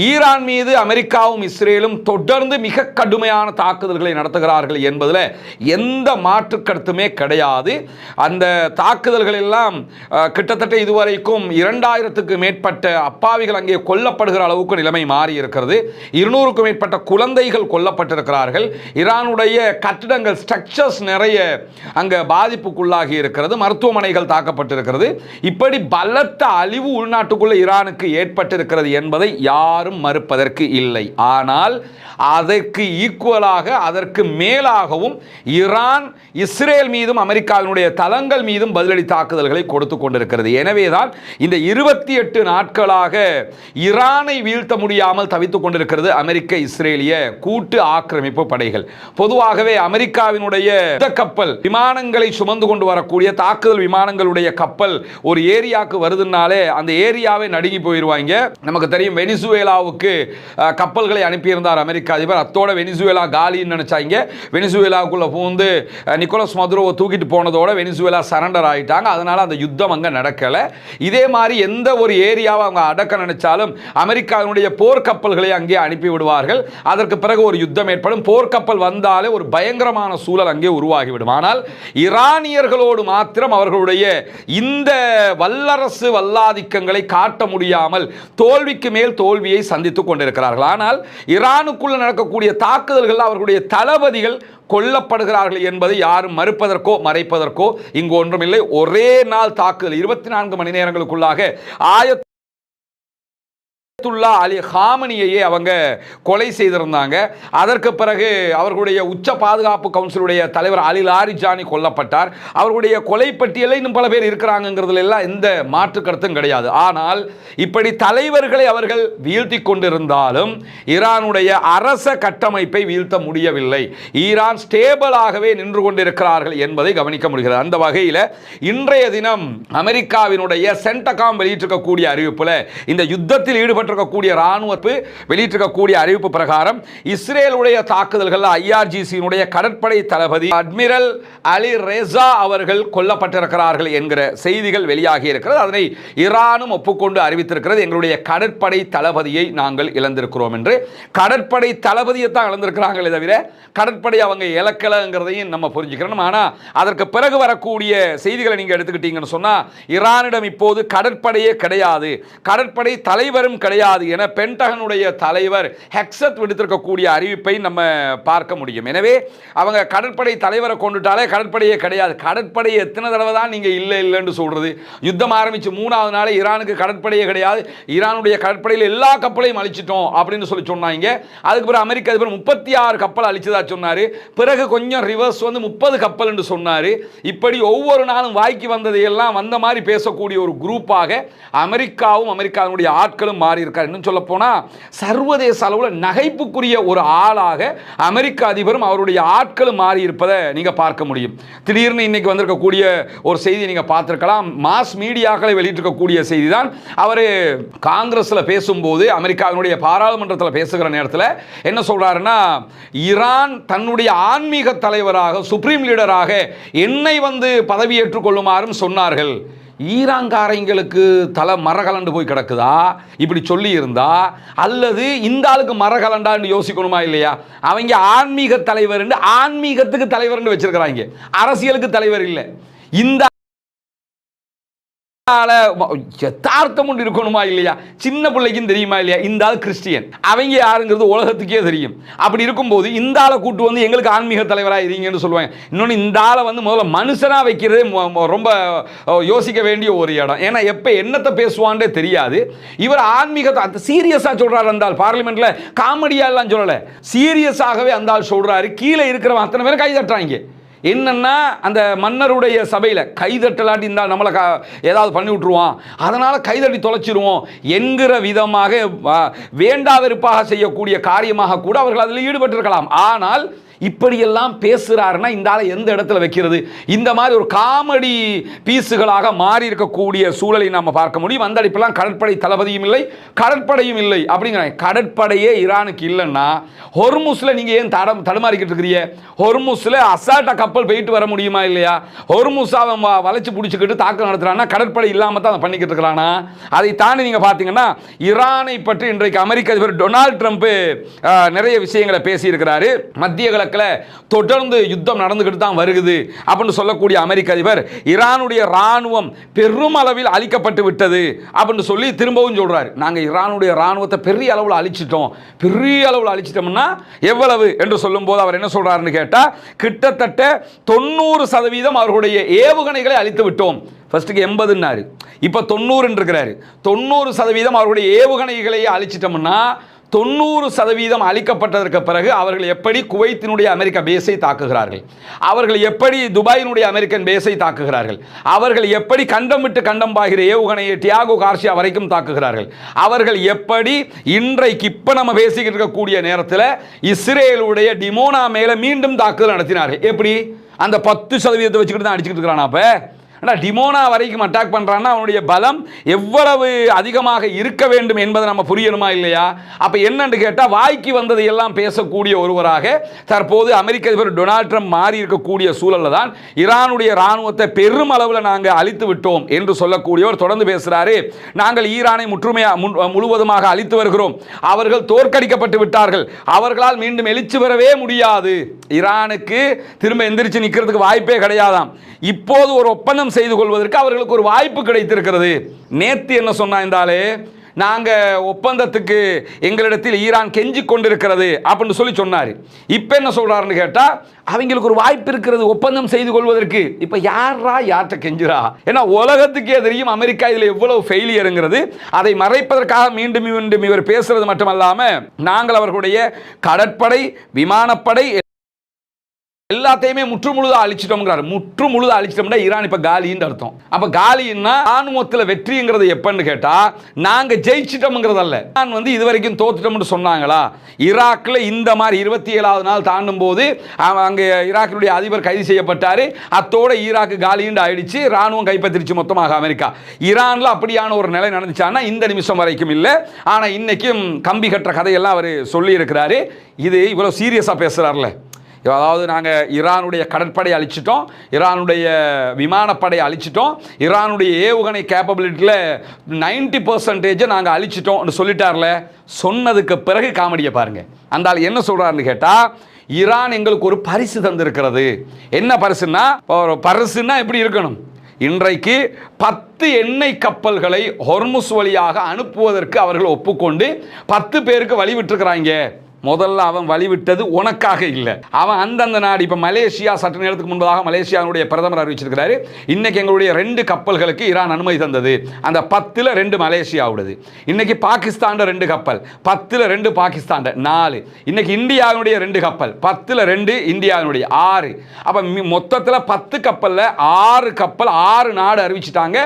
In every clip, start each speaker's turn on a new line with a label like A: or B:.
A: Iran மீது அமெரிக்காவும் இஸ்ரேலும் தொடர்ந்து மிக கடுமையான தாக்குதல்களை நடத்துகிறார்கள் என்பதில் எந்த மாற்று கருத்துமே கிடையாது. அந்த தாக்குதல்கள் எல்லாம் கிட்டத்தட்ட இதுவரைக்கும் 2000க்கு மேற்பட்ட அப்பாவிகள் அங்கே கொல்லப்படுகிற அளவுக்கு நிலைமை மாறி இருக்கிறது. 200க்கும் மேற்பட்ட குழந்தைகள் கொல்லப்பட்டிருக்கிறார்கள். ஈரானுடைய கட்டிடங்கள் ஸ்ட்ரக்சர்ஸ் நிறைய அங்கே பாதிப்புக்குள்ளாகி இருக்கிறது. மருத்துவமனைகள் தாக்கப்பட்டிருக்கிறது. இப்படி பலத்த அழிவு உள்நாட்டுக்குள்ள ஈரானுக்கு ஏற்பட்டிருக்கிறது என்பதை யாரும் மறுப்பதற்கு இல்லை. ஆனால் அதற்கு ஈக்குவலாக அதற்கு மேலாகவும் ஈரான் இஸ்ரேல் மீதும் அமெரிக்காவினுடைய தளங்கள் மீதும் பதிலடி தாக்குதல்களை கொடுத்து கொண்டிருக்கிறது. எனவேதான் இந்த 28 நாட்களாக ஈரானை வீழ்த்த முடியாமல் தவித்துக் கொண்டிருக்கிறது அமெரிக்க இஸ்ரேலிய கூட்டு ஆக்கிரமிப்பு படைகள். பொதுவாகவே அமெரிக்காவினுடைய கப்பல் விமானங்களை சுமந்து கொண்டு வரக்கூடிய தாக்குதல் விமானங்களுடைய கப்பல் ஒரு ஏரியாவுக்கு வருதுனாலே அந்த ஏரியாவை நடுங்கி போயிடுவாங்க. நமக்கு தெரியும், வெனிசுவேலாவுக்கு கப்பல்களை அனுப்பியிருந்தார் அமெரிக்க அதிபர். அத்தோட வெனிசுவேலா காலின்னு நினைச்சாங்க. வெனிசுவேலாவுக்குள்ள பூந்து நிக்கோலஸ் மதுரோவை தூக்கிட்டு போனதோட வெனிசுவேலா சரண்டர் ஆயிட்டாங்க. அதனால அந்த யுத்தம் அங்க நடக்கல. இதே மாதிரி எந்த ஒரு ஏரியாவை அவங்க அடக்க நினைச்சாலும் அமெரிக்காவினுடைய போர்க்கப்பல்களை அங்கே அனுப்பி விடுவார்கள். அதற்கு பிறகு ஒரு யுத்தம் ஏற்படும். போர்க்கப்பல் வந்தாலே ஒரு பயங்கரமான சூழல் அங்கே உருவாகிவிடும். ஆனால் ஈரானியர்களோடு மாத்திரம் அவர்களுடைய இந்த வல்லரசு வல்லாதிக்கங்களை காட்ட முடியாமல் தோல்விக்கு மேல் தோல்வியை சந்தித்துக் கொண்டிருக்கிறார்கள். ஆனால் ஈரானுக்குள்ள நடக்கக்கூடிய தாக்குதல்கள் அவர்களுடைய தளபதிகள் கொல்லப்படுகிறார்கள் என்பதை யாரும் மறுப்பதற்கோ மறைப்பதற்கோ இங்கு ஒன்றுமில்லை. ஒரே நாள் தாக்குதல் 24 மணி நேரங்களுக்குள்ளாக அலி ஹாமனியையே அவங்க கொலை செய்திருந்தாங்க. அதற்கு பிறகு அவர்களுடைய உச்ச பாதுகாப்பு கவுன்சிலுடைய தலைவர் அலி லாரிஜானி கொல்லப்பட்டார். அவர்களுடைய கொலை பட்டியலில் இன்னும் பல பேர் இருக்கிறாங்கிறதுல எல்லாம் எந்த மாற்று கருத்தும் கிடையாது. ஆனால் இப்படி தலைவர்களை அவர்கள் வீழ்த்தி கொண்டிருந்தாலும் ஈரானுடைய அரச கட்டமைப்பை வீழ்த்த முடியவில்லை. ஈரான் ஸ்டேபிளாகவே நின்று கொண்டிருக்கிறார்கள் என்பதை கவனிக்க முடிகிறது. அந்த வகையில் இன்றைய தினம் அமெரிக்காவினுடைய சென்டகாம் வெளியிட்டிருக்கக்கூடிய அறிவிப்பில் இந்த யுத்தத்தில் ஈடுபட்ட ராணுவப்பு வெளியிட்டிருக்கக்கூடிய அறிவிப்பு பிரகாரம் இஸ்ரேலுடைய தாக்குதல்கள் IRGC கடற்படை தளபதி அட்மிரல் அலி ரேசா அவர்கள் கொல்லப்பட்டிருக்கிறார்கள் என்கிற செய்திகள் வெளியாகி இருக்கிறது. அதனை ஈரானும் ஒப்புக்கொண்டு அறிவித்திருக்கிறது. எங்களுடைய கடற்படை தளபதியை நாங்கள் இழந்திருக்கிறோம் என்று. கடற்படை தளபதியை தான் இழந்திருக்கிறாங்களே தவிர கடற்படை அவங்க இலக்கலங்கிறதையும் நம்ம புரிஞ்சுக்கிறோம். ஆனால் அதற்கு பிறகு வரக்கூடிய செய்திகளை நீங்க எடுத்துக்கிட்டீங்கன்னு சொன்னா ஈரானிடம் இப்போது கடற்படையே கிடையாது, கடற்படை தலைவரும் கிடையாது என பென்டகனுடைய தலைவர் ஹெக்ஸத் விடுத்திருக்கக்கூடிய அறிவிப்பை நம்ம பார்க்க முடியும். எனவே அவங்க கடற்படை தலைவரை கொண்டுட்டாலே கடற்படையே கிடையாது. கடற்படை எத்தனை தடவை தான் நீங்க இல்லை இல்லைன்னு சொல்றது? யுத்தம் ஆரம்பிச்சு 3வது நாளே ஈரானுக்கு கடற்படையே கிடையாது, ஈரானுடைய கடற்படையில் எல்லா கப்பலையும் அழிச்சிட்டோம் அப்படின்னு சொன்னாங்க. அதுக்கு பிறகு அமெரிக்க அதிபர் 36 கப்பல் அழிச்சதா சொன்னாரு. பிறகு கொஞ்சம் ரிவர்ஸ் வந்து 30 கப்பல் என்று சொன்னாரு. இப்படி ஒவ்வொரு நாளும் வாய்க்கு வந்ததையெல்லாம் வந்த மாதிரி பேசக்கூடிய ஒரு குரூப்பாக அமெரிக்காவும் அமெரிக்காவுடைய ஆட்களும் மாறி இருக்கார். இன்னும் சொல்ல போனா சர்வதேச அளவில் நகைப்புக்குரிய ஒரு ஆளாக அமெரிக்க அதிபரும் அவருடைய ஆட்களும் மாறி இருப்பதை நீங்க பார்க்க முடியும். திடீர்னு இன்னைக்கு வந்திருக்கக்கூடிய ஒரு செய்தி நீங்க பார்த்திருக்கலாம். மாஸ் மீடியாக்களை வெளியிட்டிருக்கக்கூடிய செய்தி தான். அவர் காங்கிரஸ்ல பேசும்போது அமெரிக்காவினுடைய பாராளுமன்றத்தில் பேசுகிற நேரத்தில் என்ன சொல்றாருன்னா, ஈரான் தன்னுடைய ஆன்மீக தலைவராக சுப்ரீம் லீடராக என்னை வந்து பதவியேற்றுக் கொள்ளுமாறும் சொன்னார்கள். ஈரான்காரங்களுக்கு தலை மரகலண்டு போய் கிடக்குதா இப்படி சொல்லி இருந்தா, அல்லது இந்த ஆளுக்கு மரகலண்டான்னு யோசிக்கணுமா இல்லையா? அவங்க ஆன்மீக தலைவர், ஆன்மீகத்துக்கு தலைவர் வச்சிருக்கிறாங்க, அரசியலுக்கு தலைவர் இல்லை. இந்த யதார்த்தம் இருக்கணுமா இல்லையா? சின்ன பிள்ளைக்கும் தெரியுமா இல்லையா? இந்த ஆள் கிறிஸ்டியன், அவங்க யாருங்கிறது உலகத்துக்கே தெரியும். அப்படி இருக்கும்போது இந்த ஆளை கூட்டு வந்து எங்களுக்கு ஆன்மீக தலைவராக இருங்கன்னு சொல்லுவாங்க. இன்னொன்று, இந்த ஆளை வந்து முதல்ல மனுஷனாக வைக்கிறதே ரொம்ப யோசிக்க வேண்டிய ஒரு இடம். ஏன்னா எப்போ என்னத்தை பேசுவான்டே தெரியாது. இவர் ஆன்மீகத்தை சீரியஸாக சொல்றாரு. அந்த ஆள் பார்லிமெண்ட்ல காமெடியா எல்லாம் சொல்லலை, சீரியஸாகவே அந்த ஆள் சொல்றாரு. கீழே இருக்கிறவன் அத்தனை பேரும் கை தட்டுறாங்க. என்னன்னா, அந்த மன்னருடைய சபையில் கைதட்டலாட்டி இருந்தால் நம்மளை ஏதாவது பண்ணி விட்டுருவான், அதனால் கைதட்டி தொலைச்சிருவோம் என்கிற விதமாக வேண்டா வெறுப்பாக செய்யக்கூடிய காரியமாக கூட அவர்கள் அதில் ஈடுபட்டிருக்கலாம். ஆனால் இப்படியெல்லாம் பேசுகிறாருன்னா இந்த ஆளை எந்த இடத்துல வைக்கிறது? இந்த மாதிரி ஒரு காமெடி பீஸுகளாக மாறி இருக்கக்கூடிய சூழலை நாம் பார்க்க முடியும். அந்த அடிப்பெல்லாம் கடற்படை தளபதியும் இல்லை, கடற்படையும் இல்லை அப்படிங்கிறாங்க. கடற்படையே ஈரானுக்கு இல்லைன்னா ஹொர்முஸ்ல நீங்கள் ஏன் தடுமாறிக்கிட்டு இருக்கிறீங்க? ஹொர்முஸ்ல அசால்ட்டா கப்பல் போயிட்டு வர முடியுமா இல்லையா? ஹொர்முஸ் அவன் வளைச்சு பிடிச்சிக்கிட்டு தாக்குதல் நடத்துறான்னா கடற்படை இல்லாமல் தான் அதை பண்ணிக்கிட்டு இருக்கிறானா? அதை தாண்டி நீங்கள் பார்த்தீங்கன்னா ஈரானை பற்றி இன்றைக்கு அமெரிக்க அதிபர் டொனால்ட் ட்ரம்ப் நிறைய விஷயங்களை பேசியிருக்கிறாரு. மத்திய கிழக்கில் தொடர்ந்து யுத்தம் நடந்துகிட்டு தான் வருகிறது அப்படின்னு சொல்லக்கூடிய அமெரிக்க அதிபர் ஈரானுடைய ராணுவம் பெருமளவில் அழிக்கப்பட்டு விட்டது அப்படின்னு சொல்லி திரும்பவும் சொல்றாரு. நாங்கள் ஈரானுடைய ராணுவத்தை பெரிய அளவில் அழிச்சிட்டோம். பெரிய அளவில் அழிச்சிட்டோம்னா எவ்வளவு என்று சொல்லும்போது அவர் என்ன சொல்றாருன்னு கேட்டா, கிட்டத்தட்ட 90% அவர்களுடைய ஏவுகணைகளை அழித்து விட்டோம். ஃபர்ஸ்ட்டுக்கு 80ன்னாரு, இப்போ 90 இருக்கிறாரு. 90% அவர்களுடைய ஏவுகணைகளை அழிச்சிட்டோம்னா 90% அழிக்கப்பட்டதற்கு பிறகு அவர்கள் எப்படி குவைத்தினுடைய அமெரிக்க பேஸை தாக்குகிறார்கள், அவர்கள் எப்படி துபாயினுடைய அமெரிக்கன் பேஸை தாக்குகிறார்கள், அவர்கள் எப்படி கண்டம் விட்டு கண்டம் பாகிற ஏவுகணையை டியாகோ கார்சியா வரைக்கும் தாக்குகிறார்கள், அவர்கள் எப்படி இன்றைக்கு இப்போ நம்ம பேசிக்கிட்டு இருக்கக்கூடிய நேரத்தில் இஸ்ரேலுடைய டிமோனா மேலே மீண்டும் தாக்குதல் நடத்தினார்கள். எப்படி அந்த 10% வச்சுக்கிட்டு தான் அடிச்சுக்கிட்டு இருக்கிறான். அப்போ டிமோனா வரைக்கும் அட்டாக் பண்றான்னா அவனுடைய பலம் எவ்வளவு அதிகமாக இருக்க வேண்டும் என்பதை நம்ம புரியணுமா இல்லையா? அப்ப என்னன்னு கேட்டா, வாய்க்கு வந்ததை எல்லாம் பேசக்கூடிய ஒருவராக தற்போது அமெரிக்க அதிபர் டொனால்ட் ட்ரம்ப் மாறி இருக்கக்கூடிய சூழல்ல தான் ஈரானுடைய ராணுவத்தை பெரும் அளவில் நாங்கள் அழித்து விட்டோம் என்று சொல்லக்கூடியவர் தொடர்ந்து பேசுறாரு. நாங்கள் ஈரானை முழுவதுமாக அழித்து வருகிறோம், அவர்கள் தோற்கடிக்கப்பட்டு விட்டார்கள், அவர்களால் மீண்டும் எழுச்சி பெறவே முடியாது, ஈரானுக்கு திரும்ப எந்திரிச்சு நிற்கிறதுக்கு வாய்ப்பே கிடையாதாம். இப்போது ஒரு ஒப்பந்தம் செய்து கொள்வதற்கு அவர்களுக்கு ஒரு வாய்ப்பு கிடைத்திருக்கிறது. நேத்து என்ன சொன்னாலே, நாங்க ஒப்பந்தத்துக்கு எங்களிடத்தில் ஈரான் கெஞ்சி கொண்டிருக்கிறது அப்படின்னு சொல்லி சொன்னாரு. இப்ப என்ன சொல்றாருன்னு கேட்டா, அவங்களுக்கு ஒரு வாய்ப்பு இருக்கிறது ஒப்பந்தம் செய்து கொள்வதற்கு. இப்ப யார்கிட்ட கெஞ்சுறா? ஏன்னா உலகத்துக்கே தெரியும் அமெரிக்கா இதுல எவ்வளவு ஃபெயிலியருங்கிறது. அதை மறைப்பதற்காக மீண்டும் மீண்டும் இவர் பேசுறது மட்டுமல்லாம, நாங்கள் அவர்களுடைய கடற்படை, விமானப்படை எல்லாத்தையுமே முற்றுமுழுதா அழிச்சிட்டோம்ங்கிறாரு. முற்றுமுழுதா அழிச்சிட்டோம்னா ஈரான் இப்ப காலின்னு அர்த்தம். அப்ப காலின்னா ராணுவத்தில் வெற்றிங்கிறது எப்பன்னு கேட்டா, நாங்க ஜெயிச்சிட்டோம்ங்கிறதல்ல. ஈரான் இதுவரைக்கும் தோத்துட்டோம்னு சொன்னாங்களா? ஈராக்ல இந்த மாதிரி 27வது நாள் தாண்டும் போது அங்க ஈராக்கினுடைய அதிபர் கைது செய்யப்பட்டாரு. அத்தோட ஈராக்கு காலின்னு ஆயிடுச்சு, ராணுவம் கைப்பற்றிச்சு மொத்தமாக அமெரிக்கா. ஈரான்ல அப்படியான ஒரு நிலை நடந்துச்சான்னா இந்த நிமிஷம் வரைக்கும் இல்லை. ஆனா இன்னைக்கும் கம்பி கட்டுற கதையெல்லாம் அவர் சொல்லி இருக்கிறாரு. இது இவ்வளவு சீரியஸா பேசுறாருல. அதாவது நாங்கள் ஈரானுடைய கடற்படை அழிச்சிட்டோம், ஈரானுடைய விமானப்படை அழிச்சிட்டோம், ஈரானுடைய ஏவுகணை கேப்பபிலிட்டியில் 90% நாங்கள் அழிச்சிட்டோம்னு சொல்லிட்டார்ல. சொன்னதுக்கு பிறகு காமெடியை பாருங்க. அந்த ஆள் என்ன சொல்றாருன்னு கேட்டால், ஈரான் எங்களுக்கு ஒரு பரிசு தந்திருக்கிறது. என்ன பரிசுன்னா, பரிசுன்னா எப்படி இருக்கணும்? இன்றைக்கு 10 எண்ணெய் கப்பல்களை ஹொர்முஸ் வழியாக அனுப்புவதற்கு அவர்கள் ஒப்புக்கொண்டு 10 பேருக்கு வழி விட்டுருக்கிறாங்க. முதல்ல அவன் வழிவிட்டது உனக்காக இல்லை, அவன் அந்தந்த நாடு. இப்போ மலேசியா சற்று நேரத்துக்கு முன்பதாக மலேசியாவுடைய பிரதமர் அறிவிச்சிருக்கிறாரு, இன்னைக்கு எங்களுடைய 2 கப்பல்களுக்கு ஈரான் அனுமதி தந்தது. அந்த 10ல் 2 மலேசியாவுடையது. இன்னைக்கு பாகிஸ்தான் 2 கப்பல், 10ல் 2 பாகிஸ்தான் 4. இன்னைக்கு இந்தியாவுடைய 2 கப்பல், 10ல் 2 இந்தியாவுடைய 6. அப்போ மொத்தத்தில் 10 கப்பலில் 6 கப்பல் 6 நாடு அறிவிச்சிட்டாங்க.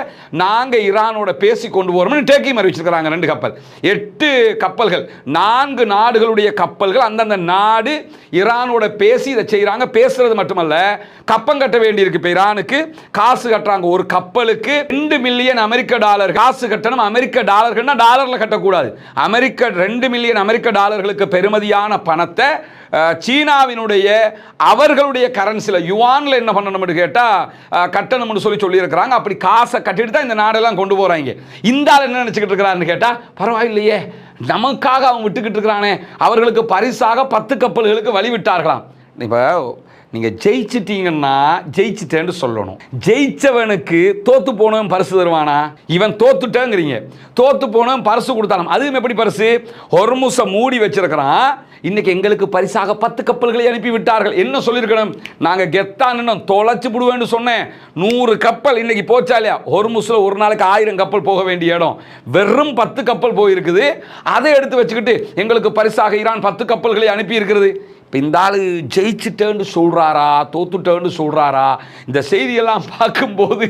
A: நாங்கள் ஈரானோட பேசி கொண்டு போகிறோம்னு டேக்கியும் அறிவிச்சிருக்கிறாங்க 2 கப்பல். 8 கப்பல்கள், 4 நாடுகளுடைய கப்பல்கள் அந்தந்த நாடு ஈரானோட பேசி இதை செய்யறாங்க. பேசுறது மட்டுமல்ல, கப்பம் கட்ட வேண்டியிருக்கு. இப்ப ஈரானுக்கு காசு கட்டுறாங்க. ஒரு கப்பலுக்கு $2 மில்லியன் அமெரிக்க டாலர் காசு கட்டணும். அமெரிக்க டாலர்கள்னா டாலர்ல கட்டக்கூடாது. 2 மில்லியன் அமெரிக்க டாலர்களுக்கு பெறுமதியான பணத்தை சீனாவினுடைய அவர்களுடைய கரன்சியில் யுவான்ல என்ன பண்ணணும்னு கேட்டால் கட்டணும்னு சொல்லி இருக்கிறாங்க. அப்படி காசை கட்டிட்டு தான் இந்த நாடெல்லாம் கொண்டு போகிறாங்க. இந்த ஆள் என்ன நினச்சிக்கிட்டு இருக்கிறான்னு கேட்டால், பரவாயில்லையே நமக்காக அவன் விட்டுக்கிட்டு இருக்கிறானே, அவர்களுக்கு பரிசாக 10 கப்பல்களுக்கு வழி விட்டார்களாம். இப்போ நீங்கள் ஜெயிச்சிட்டீங்கன்னா ஜெயிச்சிட்டேன்னு சொல்லணும். ஜெயிச்சவனுக்கு தோத்து போனவன் பரிசு தருவானா? இவன் தோத்துட்டேங்கிறீங்க, தோத்து போனவன் பரிசு கொடுத்தாலும் அதுவும் எப்படி பரிசு? ஹொர்முஸை மூடி வச்சிருக்கிறான். இன்னைக்கு எங்களுக்கு பரிசாக 10 கப்பல்களை அனுப்பி விட்டார்கள். என்ன சொல்லியிருக்கணும்? நாங்கள் கெத்தான்னு தொலைச்சு விடுவேன்னு சொன்னேன். 100 கப்பல் இன்னைக்கு போச்சா இல்லையா? ஹொர்முஸ்ல ஒரு நாளைக்கு 1000 கப்பல் போக வேண்டிய இடம் வெறும் 10 கப்பல் போயிருக்குது. அதை எடுத்து வச்சுக்கிட்டு எங்களுக்கு பரிசாக ஈரான் 10 கப்பல்களை அனுப்பி இருக்கிறது. இப்போ இந்த ஆள் ஜெயிச்சுட்டேன்னு சொல்கிறாரா தோத்துட்டேன்னு சொல்கிறாரா, இந்த செய்தியெல்லாம் பார்க்கும்போது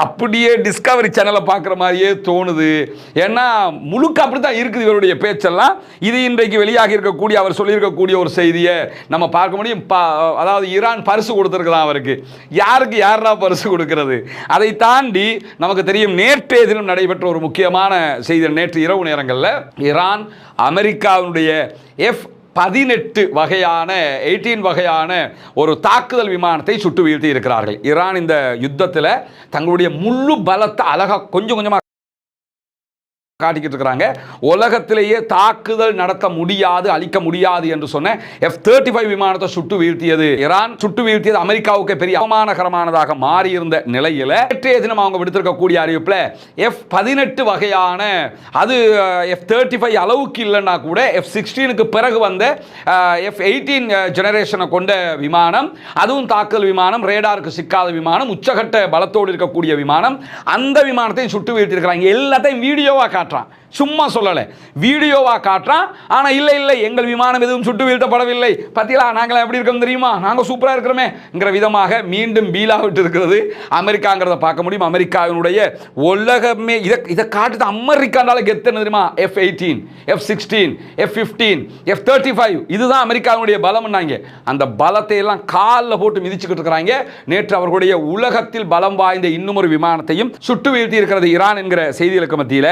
A: அப்படியே டிஸ்கவரி சேனலை பார்க்குற மாதிரியே தோணுது. ஏன்னா முழுக்க அப்படி தான் இருக்குது இவருடைய பேச்செல்லாம். இது இன்றைக்கு வெளியாகி இருக்கக்கூடிய அவர் சொல்லியிருக்கக்கூடிய ஒரு செய்தியை நம்ம பார்க்க முடியும். அதாவது ஈரான் பரிசு கொடுத்துருக்குதான் அவருக்கு. யாருக்கு யாரா பரிசு கொடுக்கிறது? அதை தாண்டி நமக்கு தெரியும் நேற்றைய தினம் நடைபெற்ற ஒரு முக்கியமான செய்தி. நேற்று இரவு நேரங்களில் ஈரான் அமெரிக்காவுடைய F-18 வகையான 18 வகையான ஒரு தாக்குதல் விமானத்தை சுட்டு வீழ்த்தி இருக்கிறார்கள். ஈரான் இந்த யுத்தத்தில் தங்களுடைய முழு பலத்தை அழகாக கொஞ்சம் கொஞ்சமாக காட்டிக்கிட்டு இருக்கிறாங்க. உலகத்திலேயே தாக்குதல் நடத்த முடியாது, அழிக்க முடியாது என்று சொன்ன F-35 விமானத்தை சுட்டு வீழ்த்தியது ஈரான். சுட்டு வீழ்த்தியது அமெரிக்காவுக்கு பெரிய அவமானகரமானதாக மாறி இருந்த நிலையில் நேற்றைய தினம் அவங்க விடுத்திருக்கக்கூடிய அறிவிப்பில் F-18 வகையான, அது F-35 அளவுக்கு இல்லைன்னா கூட F-16க்கு பிறகு வந்த F-18 ஜெனரேஷனை கொண்ட விமானம், அதுவும் தாக்குதல் விமானம், ரேடாருக்கு சிக்காத விமானம், உச்சகட்ட பலத்தோடு இருக்கக்கூடிய விமானம், அந்த விமானத்தையும் சுட்டு வீழ்த்திருக்கிறாங்க. எல்லாத்தையும் வீடியோவாக காட்டுறான், சும்மா சொல்லலை, வீடியோவா காட்டுறான். ஆனா இல்ல இல்ல எங்கள் விமானம் எதுவும் சுட்டு வீழ்த்தப்படவில்லை, பத்தியா நாங்கள் எப்படி இருக்கோம் தெரியுமா, நாங்க சூப்பரா இருக்கிறோமேங்கிற விதமாக மீண்டும் பீலா விட்டு இருக்கிறது அமெரிக்காங்கிறத பார்க்க முடியும். அமெரிக்காவினுடைய உலகமே இதை காட்டுது. அமெரிக்கானால கெத்து தெரியுமா, F-18, F-16, F-15, F-35, இதுதான் அமெரிக்காவினுடைய பலம்னாங்க. அந்த பலத்தை எல்லாம் காலில் போட்டு மிதிச்சுக்கிட்டு இருக்கிறாங்க. நேற்று அவர்களுடைய உலகத்தில் பலம் வாய்ந்த இன்னும் ஒரு விமானத்தையும் சுட்டு வீழ்த்தி இருக்கிறது ஈரான் என்கிற செய்திகளுக்கு மத்தியில்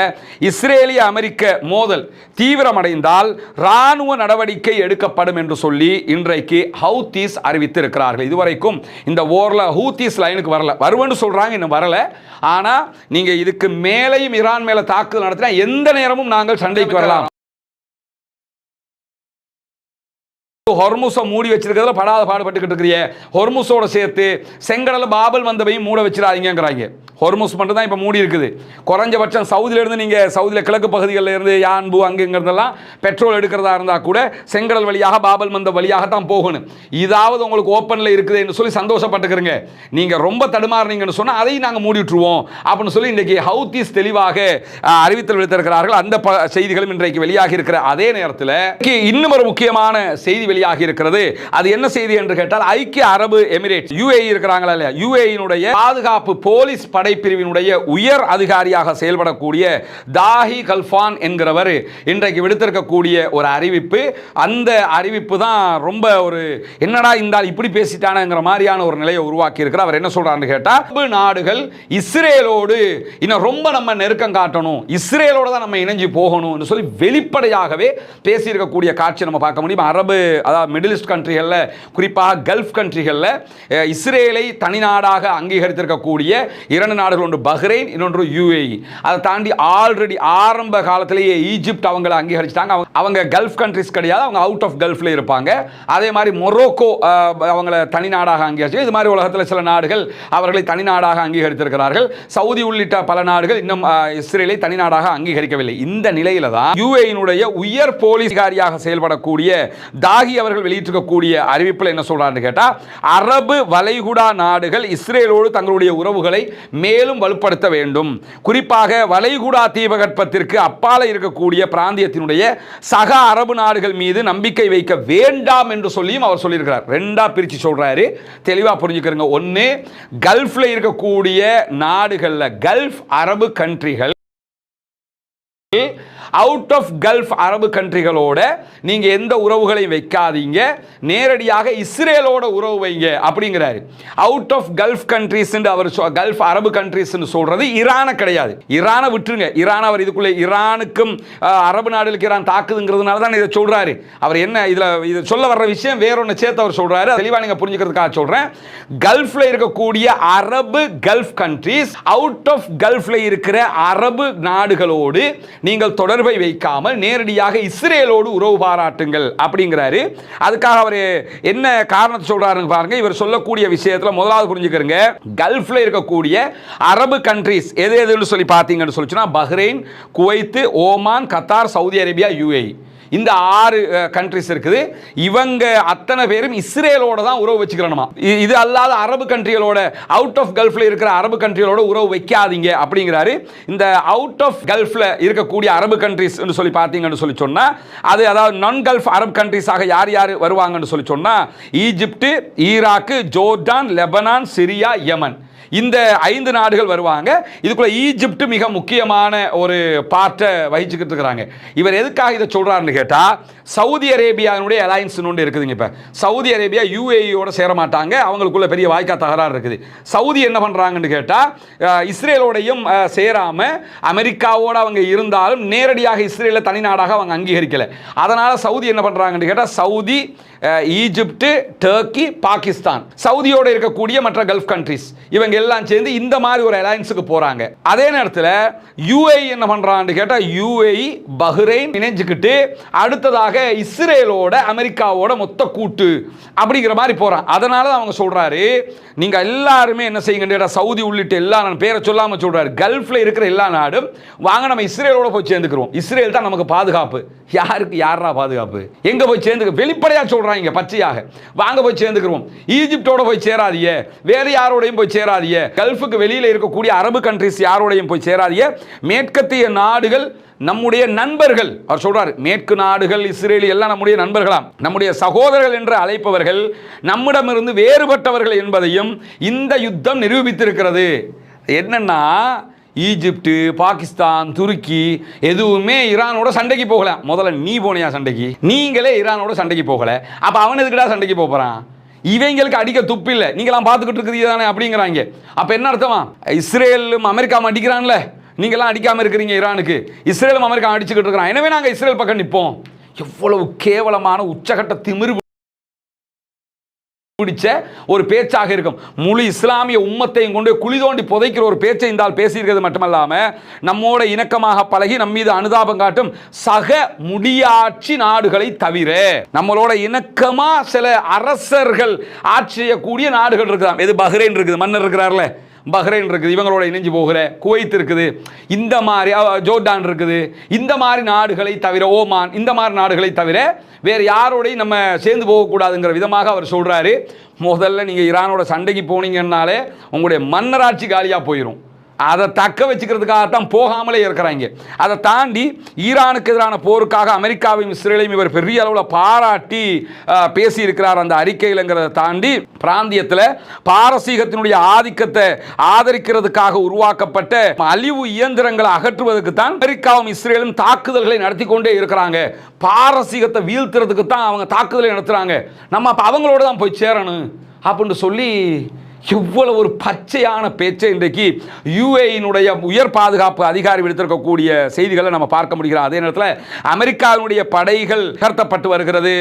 A: இஸ்ரேலிய அமெரிக்க மோதல் தீவிரமடைந்தால் ராணுவ நடவடிக்கை எடுக்கப்படும் என்று சொல்லி இன்றைக்கு ஹவுத்தீஸ் அறிவித்து இருக்கிறார்கள். இதுவரைக்கும் இந்த போர்ல ஹூத்தீஸ் லைனுக்கு வரல, வருவன்னு சொல்றாங்க, இன்னும் வரல. ஆனா நீங்க இதுக்கு மேலையும் ஈரான் மேல தாக்குதல் நடத்தினா எந்த நேரமும் நாங்கள் சண்டைக்கு வரலாம். ஹொர்முஸை மூடி வச்சிருக்கிறதுல படாத பாடுபட்டுக்கிட்டு இருக்கிறீங்க. ஹொர்முஸோட சேர்த்து செங்கடல பாபல் வந்தவையும் மூட வச்சிடாதீங்கிறாங்க. ஹொர்முஸ் மட்டும் தான் இப்போ மூடி இருக்குது. குறைஞ்சபட்சம் சவுதியிலிருந்து நீங்கள் சவுதியில் கிழக்கு பகுதிகளில் இருந்து யான்பு அங்குங்கிறதெல்லாம் பெட்ரோல் எடுக்கிறதா இருந்தால் கூட செங்கடல் வழியாக பாபல் மந்த வழியாக தான் போகணும். இதாவது உங்களுக்கு ஓப்பனில் இருக்குதுன்னு சொல்லி சந்தோஷப்பட்டுக்கிறங்க. நீங்கள் ரொம்ப தடுமாறுனீங்கன்னு சொன்னால் அதையும் நாங்கள் மூடிட்டுருவோம் அப்படின்னு சொல்லி இன்றைக்கி ஹவுத்தீஸ் தெளிவாக அறிவித்தல் விடுத்திருக்கிறார்கள். அந்த செய்திகளும் இன்றைக்கு வெளியாகி இருக்கிற அதே நேரத்தில் இன்னும் ஒரு முக்கியமான செய்தி வெளியாகி இருக்கிறது. அது என்ன செய்தி என்று கேட்டால், ஐக்கிய அரபு எமிரேட்ஸ் UAE இருக்கிறாங்களா இல்லையா, UAE-னுடைய பாதுகாப்பு போலீஸ் படைப்பிரிவினுடைய உயர் அதிகாரியாக செயல்படக்கூடிய தாஹி கல்ஃபான் என்கிறவர் இன்றைக்கு விடுத்திருக்கக்கூடிய ஒரு அறிவிப்பு. அந்த அறிவிப்பு தான் ரொம்ப ஒரு என்னடா இந்த இப்படி பேசிட்டானுங்கிற மாதிரியான ஒரு நிலையை உருவாக்கி இருக்கிறார். அவர் என்ன சொல்றாருன்னு கேட்டா, அரபு நாடுகள் இஸ்ரேலோடு இன்னும் ரொம்ப நம்ம நெருக்கம் காட்டணும், இஸ்ரேலோட தான் நம்ம இணைஞ்சு போகணும்னு சொல்லி வெளிப்படையாகவே பேசியிருக்கக்கூடிய காட்சி நம்ம பார்க்க முடியும். அரபு, அதாவது மிடில் ஈஸ்ட் கண்ட்ரிகளில், குறிப்பாக கல்ஃப் கண்ட்ரிகளில் இஸ்ரேலை தனிநாடாக அங்கீகரித்திருக்கக்கூடிய இரண்டு நாடுகள், ஒன்று பஹ்ரைன், இன்னொன்று UAE. அதை தாண்டி ஆல்ரெடி ஆரம்ப காலத்திலேயே ஈஜிப்ட் அவங்களை அங்கீகரிச்சிட்டாங்க. அவங்க கல்ஃப் கண்ட்ரிஸ் கிடையாது, அவங்க அவுட் ஆஃப் கல்ஃப்ல இருப்பாங்க. அதே மாதிரி மொரோக்கோ அவங்களை தனிநாடாக அங்கீகரிச்சு, இது மாதிரி உலகத்தில் சில நாடுகள் அவர்களை தனிநாடாக அங்கீகரித்திருக்கிறார்கள். சவுதி உள்ளிட்ட பல நாடுகள் இன்னும் இஸ்ரேலை தனிநாடாக அங்கீகரிக்கவில்லை. இந்த நிலையில தான் UAE-னுடைய உயர் போலீஸ் அதிகாரியாக செயல்படக்கூடிய தாகி அவர்கள் வெளியிட்டிருக்கக்கூடிய அறிவிப்பில் என்ன சொல்றாருன்னு கேட்டா, அரபு வளைகுடா நாடுகள் இஸ்ரேலோடு தங்களுடைய உறவுகளை மேலும் வலுப்படுத்த வேண்டும், குறிப்பாக வளைகுடா தீபகற்பத்திற்கு அப்பால இருக்கக்கூடிய பிராந்தியத்தினுடைய சக அரபு நாடுகள் மீது நம்பிக்கை வைக்க வேண்டாம் என்று சொல்லியும் அவர் சொல்லியிருக்கிறார். ரெண்டா பிரிச்சு சொல்றாரு, தெளிவா புரிஞ்சுக்கிறங்க. ஒன்னு, கல்ஃப்ல இருக்கக்கூடிய நாடுகள்ல கல்ஃப் அரபு கண்ட்ரிகள், அவுட் ஆஃப் கல்ஃப் அரபு கண்ட்ரிகளோட நீங்க எந்த உறவுகளையும் வைக்காதீங்க, நேரடியாக இஸ்ரேலோட உறவு வைங்க அப்படிங்கிறாரு. அவுட் ஆஃப் கல்ஃப் கண்ட்ரிஸ் அவர் கல்ஃப் அரபு கண்ட்ரிஸ் சொல்றது ஈரானை கிடையாது. ஈரானை விட்டுருங்க, ஈரான் அவர் இதுக்குள்ள ஈரானுக்கும் அரபு நாடுகளுக்கு ஈரான் தாக்குதுங்கிறதுனால தான் இதை சொல்றாரு. அவர் என்ன இதுல சொல்ல வர்ற விஷயம் வேறொன்னு சேர்த்து அவர் சொல்றாரு. தெளிவா நீங்க புரிஞ்சுக்கிறதுக்காக சொல்றேன். கல்ஃப்ல இருக்கக்கூடிய அரபு கல்ஃப் கண்ட்ரிஸ், அவுட் ஆஃப் கல்ஃப்ல இருக்கிற அரபு நாடுகளோடு நீங்கள் தொடர்பை வைக்காமல் நேரடியாக இஸ்ரேலோடு உறவு பாராட்டுங்கள் அப்படிங்கிறாரு. அதுக்காக அவர் என்ன காரணத்தை சொல்றாருன்னு பாருங்க. இவர் சொல்லக்கூடிய விஷயத்துல முதலாவது புரிஞ்சுக்கிறங்க, கல்ஃப்ல இருக்கக்கூடிய அரபு கண்ட்ரிஸ் எது எதுன்னு சொல்லி பார்த்தீங்கன்னு சொல்லிச்சுன்னா, Bahrain, Kuwait, Oman, Qatar, Saudi Arabia, UAE. இந்த 6 கண்ட்ரிஸ் இருக்குது. இவங்க அத்தனை பேரும் இஸ்ரேலோட தான் உறவு வச்சுக்கிறணுமா. இது அல்லாத அரபு கண்ட்ரிகளோட, அவுட் ஆஃப் கல்ஃப்ல இருக்கிற அரபு கண்ட்ரிகளோட உறவு வைக்காதீங்க அப்படிங்கிறாரு. இந்த அவுட் ஆஃப் கல்ஃப்ல இருக்கக்கூடிய அரபு கண்ட்ரிஸ் சொல்லி பார்த்தீங்கன்னு சொல்லி சொன்னா, அது அதாவது நான் கல்ஃப் அரபு கண்ட்ரிஸாக யார் யார் வருவாங்கன்னு சொல்லி சொன்னா, Egypt, Iraq, Jordan, Lebanon, Syria, Yemen, இந்த 5 நாடுகள் வருவாங்க. இதுக்குள்ள ஈஜிப்ட் மிக முக்கியமான ஒரு பார்ட்டை வகிச்சுக்கிட்டு இருக்கிறாங்க. இவர் எதுக்காக இதை சொல்றாருன்னு கேட்டா, சவுதி அரேபியாவுடைய அலையன்ஸ் ஒன்று இருக்குதுங்க. இப்போ சவுதி அரேபியா யுஏஇயோட சேர மாட்டாங்க, அவங்களுக்குள்ள பெரிய வாய்க்கா தகராறு இருக்குது. சவுதி என்ன பண்றாங்கன்னு கேட்டா, இஸ்ரேலோடையும் சேராம அமெரிக்காவோட அவங்க இருந்தாலும் நேரடியாக இஸ்ரேலை தனி நாடாக அவங்க அங்கீகரிக்கல. அதனால சவுதி என்ன பண்றாங்கன்னு கேட்டா, சவுதி, ஈஜிப்ட், டர்க்கி, பாகிஸ்தான், சவுதியோட இருக்கக்கூடிய மற்ற கல்ஃப் கண்ட்ரிஸ் இவங்க எல்லாம் சேர்ந்து இந்த மாதிரி ஒரு அலையன்ஸுக்கு போறாங்க. அதே நேரத்தில் யுஏஇ என்ன பண்றான்னு கேட்டா, யுஏஇ, பஹ்ரைன் இணைஞ்சுக்கிட்டு அடுத்ததாக இஸ்ரேலோட அமெரிக்காவோட மொத்த கூட்டு அப்படிங்கிற மாதிரி போறான். அதனால அவங்க சொல்றாரு, நீங்க எல்லாருமே என்ன செய்யுங்க, சவுதி உள்ளிட்ட எல்லா, நான் பேரை சொல்லாம சொல்றாரு, கல்ஃப்ல இருக்கிற எல்லா நாடும் வாங்க நம்ம இஸ்ரேலோட போய் சேர்ந்துக்கிறோம். இஸ்ரேல் தான் நமக்கு பாதுகாப்பு. யாருக்கு யாரா பாதுகாப்பு? எங்க போய் சேர்ந்து வெளிப்படையா சொல்றாங்க, பச்சையாக வாங்க போய் சேர்ந்துக்கிறோம். ஈஜிப்டோட போய் சேராதிய, வேற யாரோடையும் போய் சேராதிய, கல்ஃபுக்கு வெளியில இருக்கக்கூடிய அரபு கண்ட்ரிஸ் யாரோடையும் போய் சேராதிய, மேற்கத்திய நாடுகள் நம்முடைய நண்பர்கள். அவர் சொல்றாரு, மேற்கு நாடுகள், இஸ்ரேல் எல்லாம் நம்முடைய நண்பர்களாம், நம்முடைய சகோதரர்கள் என்று அழைப்பவர்கள் நம்மிடமிருந்து வேறுபட்டவர்கள் என்பதையும் இந்த யுத்தம் நிரூபித்திருக்கிறது. என்னன்னா, ஈஜிப்ட், பாகிஸ்தான், துருக்கி எதுவுமே ஈரானோட சண்டைக்கு போகல. முதல்ல நீ போனியா சண்டைக்கு? நீங்களே ஈரானோட சண்டைக்கு போகல, அப்ப அவன் எதுக்குடா சண்டைக்கு போறான்? இவங்களுக்கு அடிக்க துப்பு இல்லை, நீங்களாம் பார்த்துக்கிட்டு இருக்கிறீங்க தானே அப்படிங்கிறாங்க. அப்ப என்ன அர்த்தமா? இஸ்ரேலும் அமெரிக்காவும் அடிக்கிறான்ல, நீங்களாம் அடிக்காம இருக்கிறீங்க ஈரானுக்கு, இஸ்ரேலும் அமெரிக்கா அடிச்சுக்கிட்டு இருக்கிறான், எனவே நாங்கள் இஸ்ரேல் பக்கம் நிற்போம். எவ்வளவு கேவலமான உச்சகட்ட திமிரு பிடிச்ச ஒரு பேச்சாக இருக்கும். முழு இஸ்லாமிய உம்மத்தையும் கொண்டு குழி தோண்டி புதைக்கிற ஒரு பேச்சை இந்த ஆள் பேசியிருக்கிறது மட்டுமல்லாம, நம்மோட இணக்கமாக பழகி நம் மீது அனுதாபம் காட்டும் சக முடியாட்சி நாடுகளை தவிர நம்மளோட இணக்கமா சில அரசர்கள் ஆட்சி செய்யக்கூடிய நாடுகள் இருக்குதான். எது? பஹ்ரைன் இருக்குது, மன்னர் இருக்கிறார்ல, பஹ்ரைன் இருக்குது, இவங்களோட இணைஞ்சு போகிற குவைத் இருக்குது, இந்த மாதிரி ஜோர்டான் இருக்குது, இந்த மாதிரி நாடுகளை தவிர, ஓமான், இந்த மாதிரி நாடுகளை தவிர வேறு யாரோடையும் நம்ம சேர்ந்து போகக்கூடாதுங்கிற விதமாக அவர் சொல்றாரு. முதல்ல நீங்க ஈரானோட சண்டைக்கு போனீங்கன்னாலே உங்களுடைய மன்னராட்சி காலியாக போயிடும். அதை தக்க வச்சுக்கிறதுக்காகத்தான் போகாமலே இருக்கிறாங்க. அதை தாண்டி ஈரானுக்கு எதிரான போருக்காக அமெரிக்காவையும் இஸ்ரேலையும் இவர் பெரிய அளவில் பாராட்டி பேசியிருக்கிறார் அந்த அறிக்கையில்ங்கிறத தாண்டி, பிராந்தியத்தில் பாரசீகத்தினுடைய ஆதிக்கத்தை ஆதரிக்கிறதுக்காக உருவாக்கப்பட்ட அழிவு இயந்திரங்களை அகற்றுவதற்கு தான் அமெரிக்காவும் இஸ்ரேலும் தாக்குதல்களை நடத்தி கொண்டே இருக்கிறாங்க. பாரசீகத்தை வீழ்த்துறதுக்கு தான் அவங்க தாக்குதலை நடத்துறாங்க. நம்ம அப்போ அவங்களோட தான் போய் சேரணும் அப்படின்னு சொல்லி எவ்வளவு ஒரு பச்சையான பேச்சை இன்றைக்கு யுஏஇனுடைய உயர் பாதுகாப்பு அதிகாரி விடுத்திருக்கக்கூடிய செய்திகளை நம்ம பார்க்க முடிகிறோம். அதே நேரத்தில் அமெரிக்காவினுடைய படைகள் நகர்த்தப்பட்டு வருகிறது,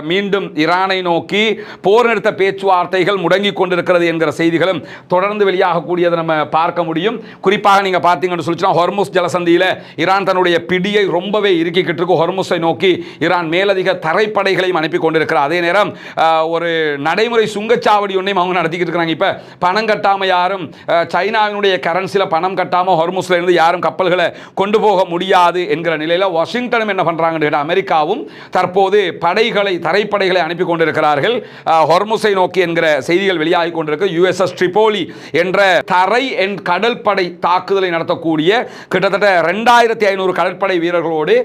A: மீண்டும் ஈரானை நோக்கி போர் நிறுத்த பேச்சுவார்த்தைகள் முடங்கி கொண்டிருக்கிறது என்கிற செய்திகளும் தொடர்ந்து வெளியாகக்கூடியதை நம்ம பார்க்க முடியும். குறிப்பாக நீங்கள் பார்த்தீங்கன்னு சொல்லிச்சுன்னா, ஹொர்முஸ் ஜலசந்தியில் ஈரான் தன்னுடைய பிடியை ரொம்பவே இறுக்கிக்கிட்டு இருக்கு. ஹொர்முஸை நோக்கி ஈரான் மேலதிக தரைப்படைகளையும் அனுப்பி கொண்டிருக்கிறார். அதே நேரம் ஒரு நடைமுறை சுங்கச்சாவடி ஒன்றையும் அவங்க நடத்திக்கிட்டு இருக்கிறாங்க. இப்போ பணம் கட்டாமல் யாரும் சைனாவினுடைய கரன்சியில் பணம் கட்டாமல் ஹொர்முஸ்ல இருந்து யாரும் கப்பல்களை கொண்டு போக முடியாது என்கிற நிலையில் வாஷிங்டனும் என்ன பண்ணுறாங்கன்னு கேட்டால், அமெரிக்காவும் தற்போது படைகளை, தரைப்படைகளை அனுப்பி கொண்டிருக்கிறார்கள் ஹொர்முஸை நோக்கி என்கிற செய்திகள் வெளியாகி கொண்டிருக்கு. யுஎஸ்எஸ் ட்ரிபோலி என்ற தரை கடல் படை தாக்குதலை நடத்தக்கூடிய கிட்டத்தட்ட 2500 கடற்படை வீரர்களோடு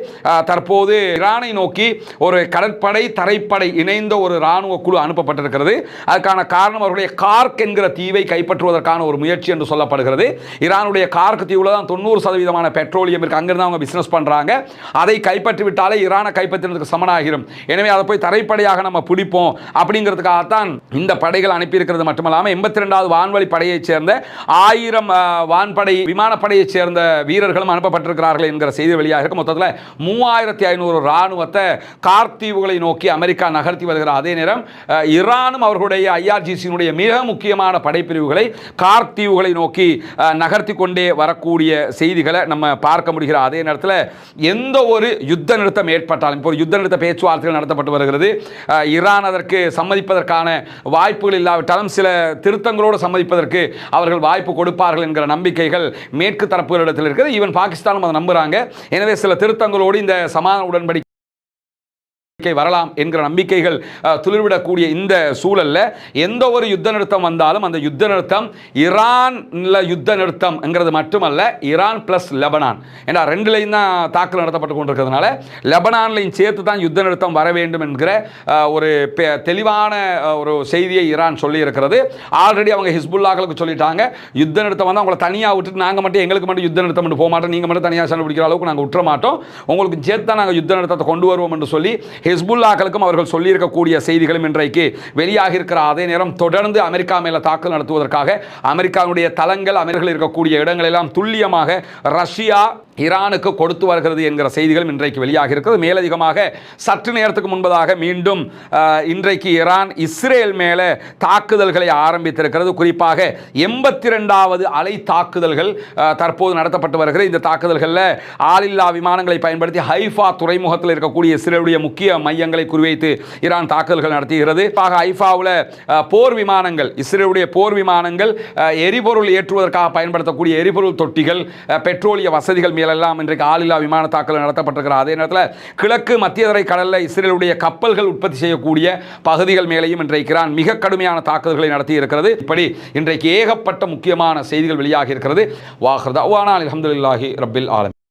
A: தற்போது ஈரானை நோக்கி ஒரு கடற்படை தரைப்படை இணைந்த ஒரு இராணுவ குழு அனுப்பப்பட்டிருக்கிறது. அதுக்கான காரணம் அவருடைய கார்க் என்கிற தீவை கைப்பற்றுவதற்கான ஒரு முயற்சி என்று சொல்லப்படுகிறது. ஈரானுடைய கார்க் தீவில் தான் 90% பெட்ரோலியம் இருக்கு, அங்கிருந்து அவங்க பிசினஸ் பண்றாங்க. அதை கைப்பற்றி விட்டாலே ஈரானை கைப்பற்றினதுக்கு சமனாகிரும். எனவே அதை போய் தரைப்படையாக நம்ம பிடிப்போம் அப்படிங்கிறதுக்காகத்தான் இந்த படைகள் அனுப்பியிருக்கிறது. மட்டுமல்லாமல் 82வது வான்வழி படையைச் சேர்ந்த 1000 வான்படை விமானப்படையைச் சேர்ந்த வீரர்களும் அனுப்பப்பட்டிருக்கிறார்கள் என்கிற செய்தி வெளியாக இருக்கு. மொத்தத்தில் 3500 ராணுவத்தை கார்க் தீவுகளை நோக்கி அமெரிக்கா நகர்த்தி வருகிறார். அதே நேரம் ஈரானும் அவர்களுடைய ஐஆர்ஜிசியினுடைய மிக முக்கியமான படைப்பிரிவுகளை கார்க் தீவுகளை நோக்கி நகர்த்தி கொண்டே வரக்கூடிய செய்திகளை நம்ம பார்க்க முடிகிறோம். அதே நேரத்தில் எந்த ஒரு யுத்த நிறுத்தம் ஏற்பட்டாலும், இப்போ யுத்த நிறுத்த பேச்சுவார்த்தைகள் நடத்தப்பட்டு வருகிறது, ஈரான் அதற்கு சம்மதிப்பதற்கான வாய்ப்புகள் இல்லாவிட்டாலும் சில திருத்தங்களோடு சம்மதிப்பதற்கு அவர்கள் வாய்ப்பு கொடுப்பார்கள் என்கிற நம்பிக்கைகள் மேற்கு தரப்புகளிடத்தில் இருக்கிறது. ஈவன் பாகிஸ்தானும் அதை நம்புறாங்க. எனவே சில திருத்தங்களோடு இந்த சமாதான உடன்படிக்கை வரலாம் என்கிற நம்பிக்கைகள் துளிர்விடக்கூடிய இந்த சூழல்ல எந்த ஒரு யுத்த நிறுத்தம் வந்தாலும் அந்த யுத்த நிறுத்தம் ஈரான்ல யுத்த நிறுத்தம் என்கிறது மட்டுமல்ல, ஈரான் பிளஸ் லெபனான் ஏன்னா ரெண்டுலையும் தான் தாக்குதல் நடத்தப்பட்டு கொண்டிருக்கிறதுனால லெபனான்லையும் சேர்த்து தான் யுத்த நிறுத்தம் வர வேண்டும் என்கிற ஒரு தெளிவான ஒரு செய்தியை ஈரான் சொல்லி இருக்கிறது. ஆல்ரெடி அவங்க ஹிஸ்புல்லாக்களுக்கு சொல்லிட்டாங்க, யுத்த நிறுத்தம் வந்து அவங்களை தனியாக விட்டுட்டு நாங்கள் மட்டும் எங்களுக்கு மட்டும் யுத்த நிறுத்தம் போக மாட்டோம், நீங்கள் மட்டும் தனியாக சண்டை பிடிக்கிற அளவுக்கு நாங்கள் விட்டுற மாட்டோம், உங்களுக்கு சேர்த்து தான் நாங்கள் யுத்த நிறுத்தத்தை கொண்டு வருவோம் என்று சொல்லி ஹிஸ்புல்லாக்களுக்கும் அவர்கள் சொல்லியிருக்கக்கூடிய செய்திகளும் இன்றைக்கு வெளியாக இருக்கிற அதே நேரம் தொடர்ந்து அமெரிக்கா மேல தாக்குதல் நடத்துவதற்காக அமெரிக்காவுடைய தளங்கள் அமெரிக்கர்கள் இருக்கக்கூடிய இடங்கள் எல்லாம் துல்லியமாக ரஷ்யா ஈரானுக்கு கொடுத்து வருகிறது என்கிற செய்திகளும் இன்றைக்கு வெளியாக இருக்கிறது. மேலதிகமாக சற்று நேரத்துக்கு முன்பதாக மீண்டும் இன்றைக்கு ஈரான் இஸ்ரேல் மேலே தாக்குதல்களை ஆரம்பித்திருக்கிறது. குறிப்பாக 82வது அலை தாக்குதல்கள் தற்போது நடத்தப்பட்டு வருகிறது. இந்த தாக்குதல்களில் ஆளில்லா விமானங்களை பயன்படுத்தி ஹைஃபா துறைமுகத்தில் இருக்கக்கூடிய இஸ்ரேலுடைய முக்கிய மையங்களை குறிவைத்து ஈரான் தாக்குதல்கள் நடத்துகிறது. ஹைஃபாவில் போர் விமானங்கள், இஸ்ரேலுடைய போர் விமானங்கள் எரிபொருள் ஏற்றுவதற்காக பயன்படுத்தக்கூடிய எரிபொருள் தொட்டிகள், பெட்ரோலிய வசதிகள் எல்லாம் இன்றைக்கு ஆளில்லா விமான தாக்குதல் நடத்தப்பட்டிருக்கிற அதே நேரத்தில் கிழக்கு மத்திய தரை கடலில் இஸ்ரேலுடைய கப்பல்கள் உற்பத்தி செய்யக்கூடிய பகுதிகள் மேலேயும் இன்றைக்கு ஈரான் மிக கடுமையான தாக்குதல்களை நடத்தி இருக்கிறது. இப்படி இன்றைக்கு ஏகப்பட்ட முக்கியமான செய்திகள் வெளியாகி இருக்கிறது. வாஹ்ர் தஅவானா அல்ஹம்துலில்லாஹி ரப்பில் ஆலமீன்.